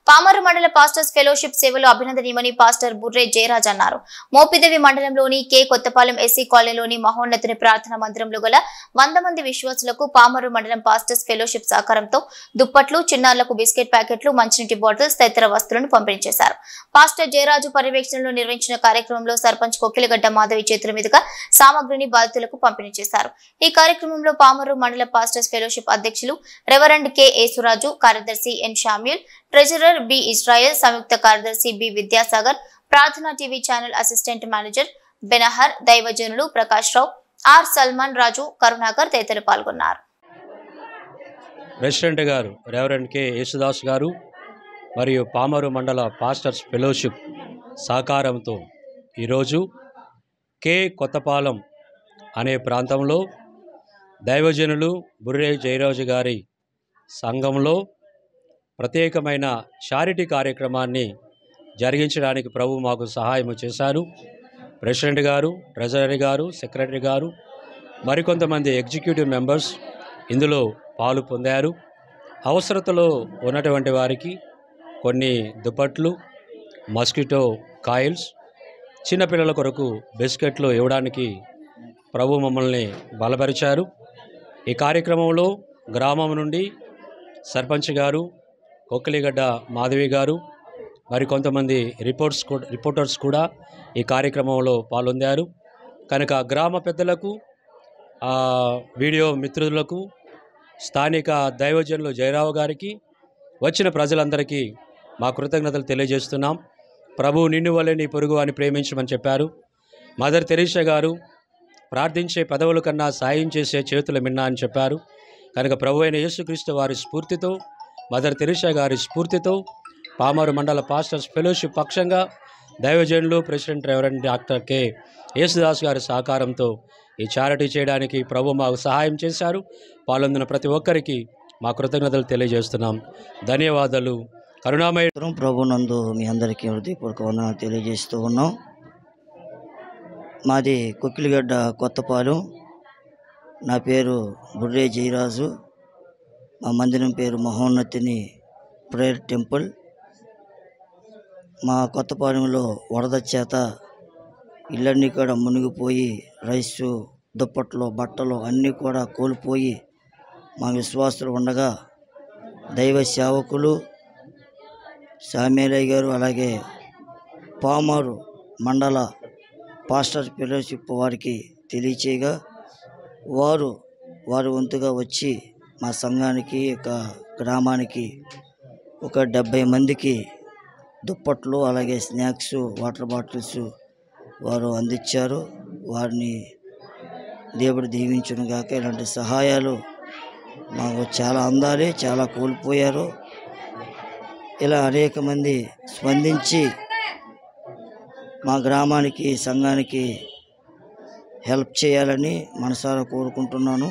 పామరు మండల pastors fellowship సేవలు అభినందనీయమని పాస్టర్ బుర్రే జయరాజ్ అన్నారు. మోపిదేవి మండలంలోని కె కొత్తపాలెం ఎస్సీ కాలనీలోని మహోన్నతుని ప్రార్థనా మందిరంలో గల 100 మంది విశ్వాసులకు పామరు మండలం పాస్టర్స్ ఫెలోషిప్ సహకారంతో దుప్పట్లు, చిన్నారులకు బిస్కెట్ ప్యాకెట్లు, మంచినీటి బాటిల్స్ తదితర వస్తువులను పంపిణీ చేశారు. పాస్టర్ జయరాజు పర్యవేక్షణలో నిర్వహించిన కార్యక్రమంలో సర్పంచ్ కొక్కిలగడ్డ మాధవి చేతుల మీదుగా సామగ్రిని బాధితులకు పంపిణీ చేశారు. ఈ కార్యక్రమంలో పామరు మండల పాస్టర్స్ ఫెలోషిప్ అధ్యక్షులు రెవరెండ్ కె యేసురాజు, కార్యదర్శి ఎన్ షామ్యూల్, ట్రెజరర్ బి ఇజ్రాయెల్, సంయుక్త కార్యదర్శి బి విద్యాసాగర్, ప్రార్థనా TV channel assistant manager Benhur, దైవజనులు ప్రకాష్ రావు, ఆర్ సల్మాన్ రాజు, కరుణాకర్ తదితరులు పాల్గొన్నారు. ప్రెసిడెంట్ గారు రెవరెండ్ కె యేసుదాస్ గారు మరియు పామరు మండల పాస్టర్స్ ఫెలోషిప్ సహకారంతో ఈరోజు కె కొత్తపాలెం అనే ప్రాంతంలో దైవజనులు బుర్రే జయరాజు గారి సంఘంలో ప్రత్యేకమైన చారిటీ కార్యక్రమాన్ని జరిగించడానికి ప్రభు మాకు సహాయం చేశారు. ప్రెసిడెంట్ గారు, ట్రెజరీ గారు, సెక్రటరీ గారు, మరికొంతమంది ఎగ్జిక్యూటివ్ మెంబర్స్ ఇందులో పాలు పొందారు. అవసరతలో ఉన్నటువంటి వారికి కొన్ని దుప్పట్లు, మస్కిటో కాయిల్స్, చిన్నపిల్లల కొరకు బిస్కెట్లు ఇవ్వడానికి ప్రభు మమ్మల్ని బలపరిచారు. ఈ కార్యక్రమంలో గ్రామం నుండి సర్పంచ్ గారు, కొక్కిలిగడ్డ మాధవి గారు, మరికొంతమంది రిపోర్టర్స్ కూడా ఈ కార్యక్రమంలో పాల్గొన్నారు. కనుక గ్రామ పెద్దలకు, వీడియో మిత్రులకు, స్థానిక దైవజనులు జయరావు గారికి, వచ్చిన ప్రజలందరికీ మా కృతజ్ఞతలు తెలియజేస్తున్నాం. ప్రభు నిన్ను వలె నీ పొరుగు అని ప్రేమించమని చెప్పారు. మదర్ తెరీసా గారు ప్రార్థించే పెదవుల కన్నా సాయం చేసే చేతుల మిన్నా అని చెప్పారు. కనుక ప్రభు అయిన యేసుక్రీస్తు వారి స్ఫూర్తితో, మదర్ తెరీసా గారి స్ఫూర్తితో పామరు మండల పాస్టర్స్ ఫెలోషిప్ పక్షంగా దైవజనులు president reverend doctor K Yesudas గారి సహకారంతో ఈ చారిటీ చేయడానికి ప్రభు మాకు సహాయం చేశారు. పాల్గొన్న ప్రతి ఒక్కరికి మా కృతజ్ఞతలు తెలియజేస్తున్నాం. ధన్యవాదాలు. కరుణామయ ప్రభునందు మీ అందరికీ హృదయపూర్వక వందనాలు తెలియజేస్తూ ఉన్నాం. మాది కొక్కిలిగడ్డ కొత్తపాలెం. నా పేరు బుర్రే జయరాజు. మా మందిరం పేరు మహోన్నతిని ప్రేయర్ టెంపుల్. మా కొత్తపాలెంలో వరద చేత ఇళ్ళన్నీ కూడా మునిగిపోయి రైసు, దుప్పట్లు, బట్టలు అన్నీ కూడా కోల్పోయి మా విశ్వాసులు ఉండగా దైవ సేవకులు సామేలయ్య గారు, అలాగే పామరు మండల పాస్టర్ ఫెలోషిప్ వారికి తెలియచేయగా వారు వంతుగా వచ్చి మా సంఘానికి, గ్రామానికి ఒక 70 మందికి దుప్పట్లు, అలాగే స్నాక్స్, వాటర్ బాటిల్స్ వారు అందించారు. వారిని దేవుడు దీవించును గాక. ఇలాంటి సహాయాలు మాకు చాలా అందాలి. చాలా కోల్పోయారు. ఇలా అనేక మంది స్పందించి మా గ్రామానికి, సంఘానికి హెల్ప్ చేయాలని మనసారా కోరుకుంటున్నాను.